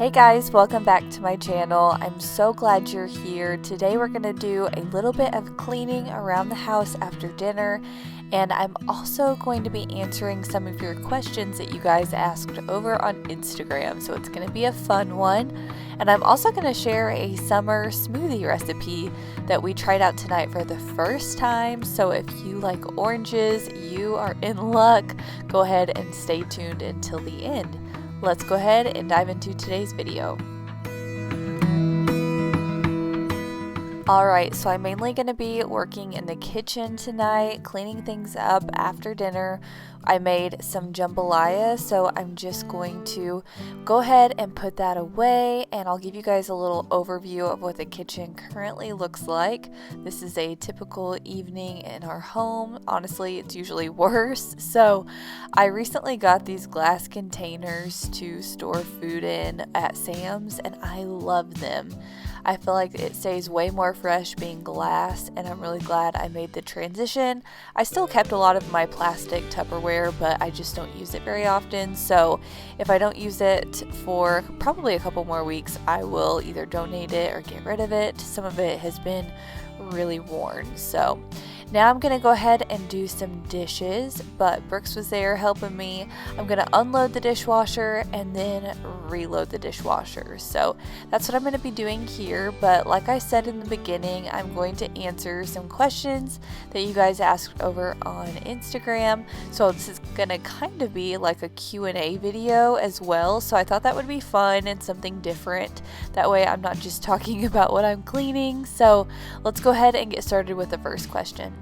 Hey guys, welcome back to my channel. I'm so glad you're here. Today we're going to do a little bit of cleaning around the house after dinner, and I'm also going to be answering some of your questions that you guys asked over on Instagram, so it's going to be a fun one. And I'm also going to share a summer smoothie recipe that we tried out tonight for the first time, so if you like oranges, you are in luck. Go ahead and stay tuned until the end. Let's go ahead and dive into today's video. Alright, so I'm mainly going to be working in the kitchen tonight, cleaning things up after dinner. I made some jambalaya, so I'm just going to go ahead and put that away, and I'll give you guys a little overview of what the kitchen currently looks like. This is a typical evening in our home. Honestly, it's usually worse. So I recently got these glass containers to store food in at Sam's, and I love them. I feel like it stays way more fresh being glass, and I'm really glad I made the transition. I still kept a lot of my plastic Tupperware, but I just don't use it very often, so if I don't use it for probably a couple more weeks, I will either donate it or get rid of it. Some of it has been really worn, so now I'm going to go ahead and do some dishes, but Brooks was there helping me. I'm going to unload the dishwasher and then reload the dishwasher. So that's what I'm going to be doing here, but like I said in the beginning, I'm going to answer some questions that you guys asked over on Instagram. So this is going to kind of be like a Q&A video as well, so I thought that would be fun and something different. That way I'm not just talking about what I'm cleaning. So let's go ahead and get started with the first question.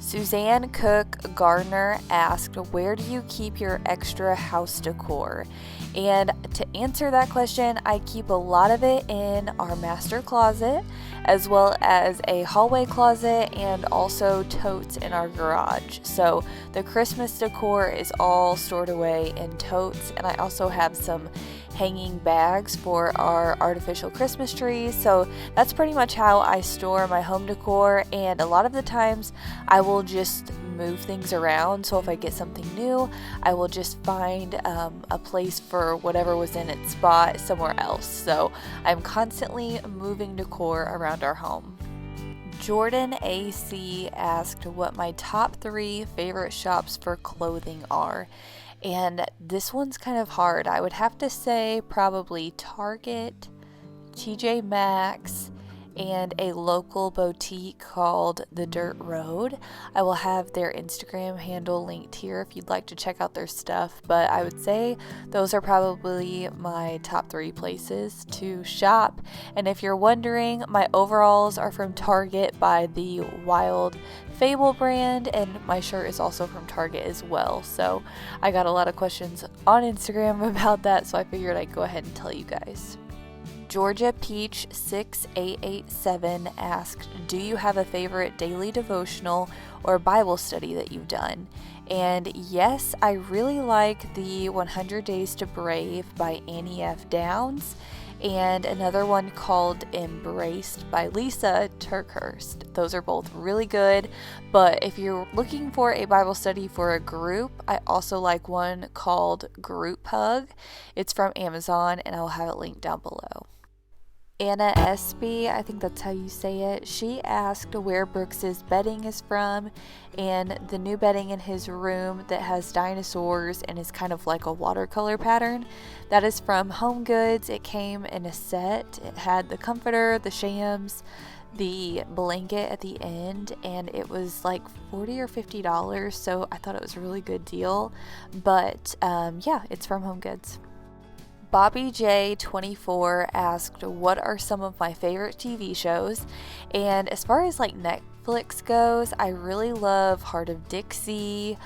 Suzanne Cook Gardner asked, where do you keep your extra house decor? And to answer that question, I keep a lot of it in our master closet, as well as a hallway closet and also totes in our garage. So the Christmas decor is all stored away in totes, and I also have some hanging bags for our artificial Christmas trees. So that's pretty much how I store my home decor, and a lot of the times I will just move things around. So if I get something new, I will just find a place for whatever was in its spot somewhere else. So I'm constantly moving decor around our home. Jordan AC asked what my top 3 favorite shops for clothing are. And this one's kind of hard. I would have to say probably Target, TJ Maxx, and a local boutique called The Dirt Road. I will have their Instagram handle linked here if you'd like to check out their stuff, but I would say those are probably my top 3 places to shop. And if you're wondering, my overalls are from Target by the Wild Fable brand, and my shirt is also from Target as well. So I got a lot of questions on Instagram about that, so I figured I'd go ahead and tell you guys. Georgia Peach 6887 asked, do you have a favorite daily devotional or Bible study that you've done? And yes, I really like the 100 Days to Brave by Annie F. Downs, and another one called Embraced by Lisa Turkhurst. Those are both really good, but if you're looking for a Bible study for a group, I also like one called Group Hug. It's from Amazon, and I'll have it linked down below. Anna SB, I think that's how you say it, she asked where Brooks's bedding is from, and the new bedding in his room that has dinosaurs and is kind of like a watercolor pattern, that is from Home Goods. It came in a set. It had the comforter, the shams, the blanket at the end, and it was like $40 or $50, so I thought it was a really good deal. But yeah, it's from Home Goods. Bobby J24 asked, what are some of my favorite TV shows? And as far as like Netflix goes, I really love Heart of Dixie,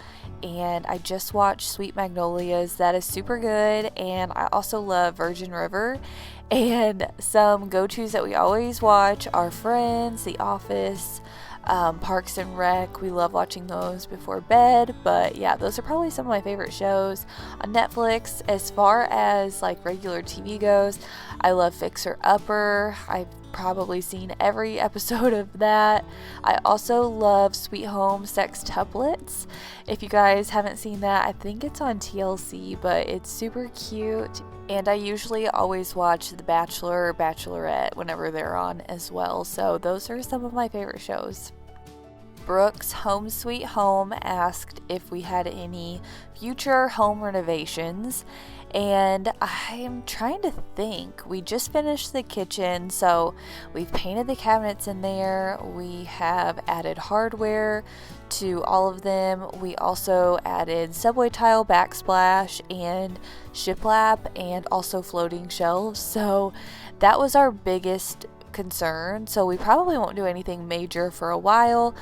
and I just watched Sweet Magnolias. That is super good. And I also love Virgin River. And some go-tos that we always watch are Friends, The Office, Parks and Rec. We love watching those before bed. But yeah, those are probably some of my favorite shows on Netflix. As far as like regular TV goes, I love Fixer Upper. I probably seen every episode of that. I also love Sweet Home Sextuplets. If you guys haven't seen that, I think it's on TLC, but it's super cute. And I usually always watch The Bachelor or Bachelorette whenever they're on as well. So those are some of my favorite shows. Brooks Home Sweet Home asked if we had any future home renovations, and I'm trying to think. We just finished the kitchen, so we've painted the cabinets in there. We have added hardware to all of them. We also added subway tile backsplash and shiplap and also floating shelves. So that was our biggest concern, so we probably won't do anything major for a while,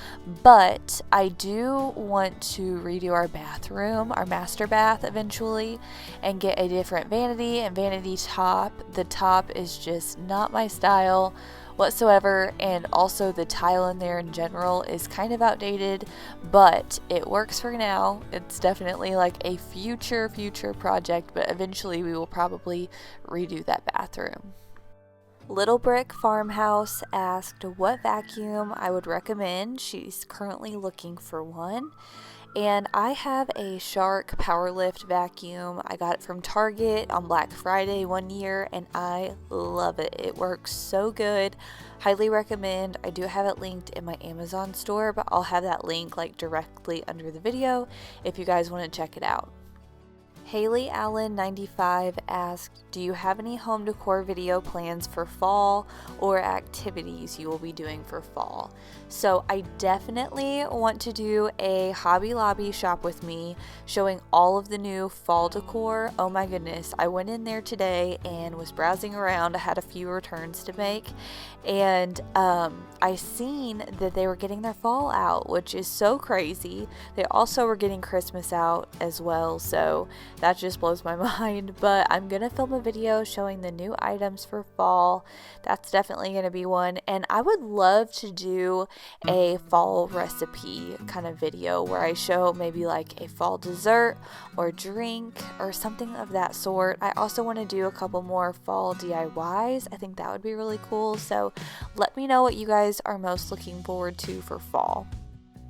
but I do want to redo our bathroom, our master bath eventually, and get a different vanity and vanity top. The top is just not my style whatsoever, and also the tile in there in general is kind of outdated, but it works for now. It's definitely like a future project, but eventually we will probably redo that bathroom. Little Brick Farmhouse asked what vacuum I would recommend. She's currently looking for one. And I have a Shark Powerlift vacuum. I got it from Target on Black Friday one year, and I love it. It works so good. Highly recommend. I do have it linked in my Amazon store, but I'll have that link like directly under the video if you guys want to check it out. Haley Allen 95 asked, do you have any home decor video plans for fall or activities you will be doing for fall? So I definitely want to do a Hobby Lobby shop with me showing all of the new fall decor. Oh my goodness, I went in there today and was browsing around. I had a few returns to make, and I seen that they were getting their fall out, which is so crazy. They also were getting Christmas out as well, so that just blows my mind. But I'm gonna film a video showing the new items for fall. That's definitely gonna be one, and I would love to do a fall recipe kind of video where I show maybe like a fall dessert or drink or something of that sort. I also want to do a couple more fall DIYs. I think that would be really cool, so let me know what you guys are most looking forward to for fall.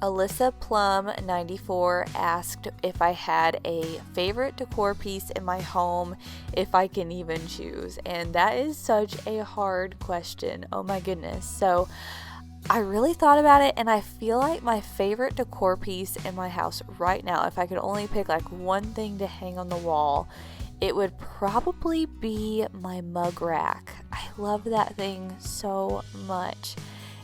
Alyssa Plum 94 asked if I had a favorite decor piece in my home, if I can even choose. And that is such a hard question. Oh my goodness. So I really thought about it, and I feel like my favorite decor piece in my house right now, if I could only pick like one thing to hang on the wall, it would probably be my mug rack. I love that thing so much.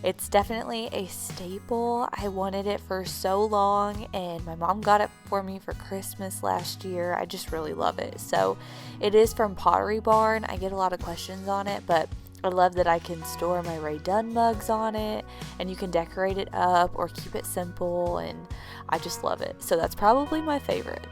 It's definitely a staple. I wanted it for so long, and my mom got it for me for Christmas last year. I just really love it. So it is from Pottery Barn. I get a lot of questions on it, but I love that I can store my Ray Dunn mugs on it, and you can decorate it up or keep it simple, and I just love it. So that's probably my favorite.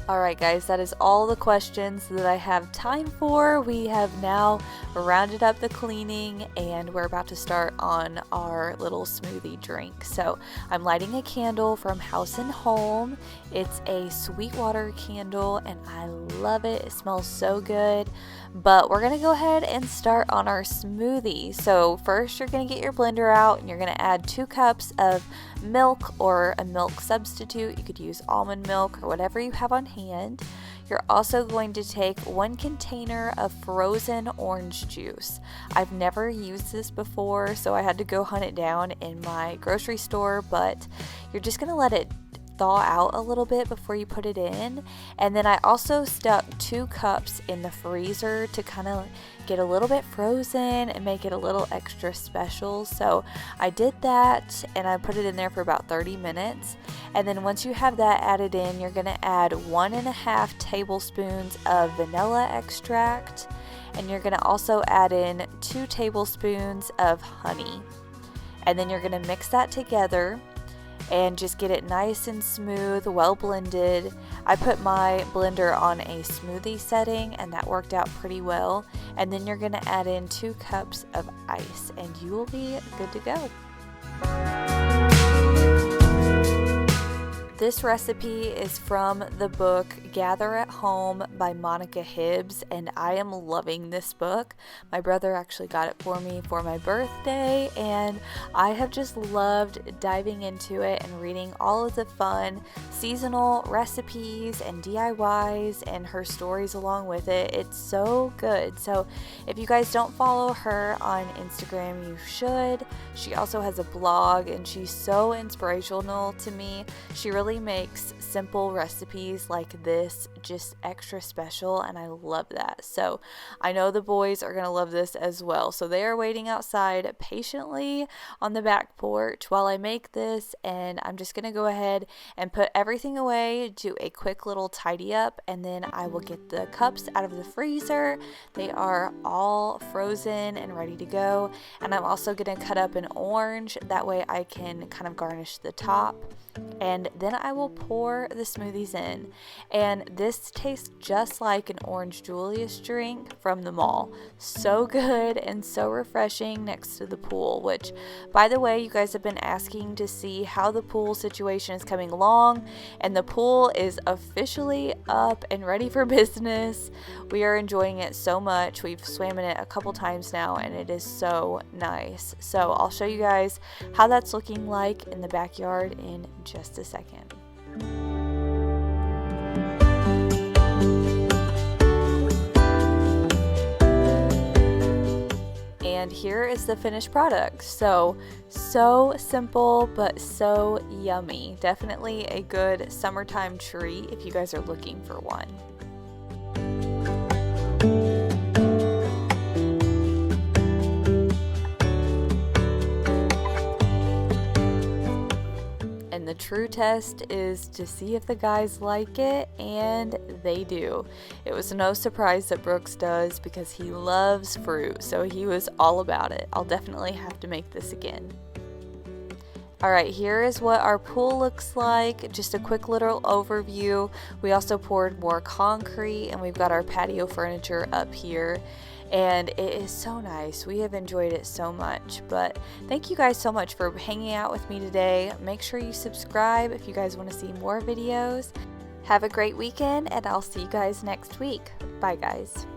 Alright guys, that is all the questions that I have time for. We have now rounded up the cleaning, and we're about to start on our little smoothie drink. So I'm lighting a candle from House and Home. It's a Sweetwater candle, and I love it. It smells so good. But we're going to go ahead and start on our smoothie. So first you're going to get your blender out, and you're going to add 2 cups of milk or a milk substitute. You could use almond milk or whatever you have on hand. You're also going to take 1 container of frozen orange juice. I've never used this before, so I had to go hunt it down in my grocery store, but you're just going to let it thaw out a little bit before you put it in. And then I also stuck 2 cups in the freezer to kind of get a little bit frozen and make it a little extra special. So I did that, and I put it in there for about 30 minutes. And then once you have that added in, you're going to add 1.5 tablespoons of vanilla extract, and you're going to also add in 2 tablespoons of honey. And then you're going to mix that together and just get it nice and smooth, well blended. I put my blender on a smoothie setting, and that worked out pretty well. And then you're going to add in 2 cups of ice, and you will be good to go. This recipe is from the book Gather at Home by Monica Hibbs, and I am loving this book. My brother actually got it for me for my birthday, and I have just loved diving into it and reading all of the fun seasonal recipes and DIYs and her stories along with it. It's so good. So if you guys don't follow her on Instagram, you should. She also has a blog, and she's so inspirational to me. She really makes simple recipes like this just extra special, and I love that. So I know the boys are going to love this as well. So they are waiting outside patiently on the back porch while I make this, and I'm just going to go ahead and put everything away, do a quick little tidy up, and then I will get the cups out of the freezer. They are all frozen and ready to go, and I'm also going to cut up an orange, that way I can kind of garnish the top. And then I will pour the smoothies in, and this tastes just like an orange Julius drink from the mall. So good and so refreshing next to the pool, which, by the way, you guys have been asking to see how the pool situation is coming along, and the pool is officially up and ready for business. We are enjoying it so much. We've swam in it a couple times now, and it is so nice. So I'll show you guys how that's looking like in the backyard in just a second. And here is the finished product. So simple but so yummy. Definitely a good summertime treat if you guys are looking for one. And the true test is to see if the guys like it, and they do. It was no surprise that Brooks does because he loves fruit, so he was all about it. I'll definitely have to make this again. Alright, here is what our pool looks like. Just a quick little overview. We also poured more concrete, and we've got our patio furniture up here. And it is so nice. We have enjoyed it so much. But thank you guys so much for hanging out with me today. Make sure you subscribe if you guys want to see more videos. Have a great weekend, and I'll see you guys next week. Bye, guys.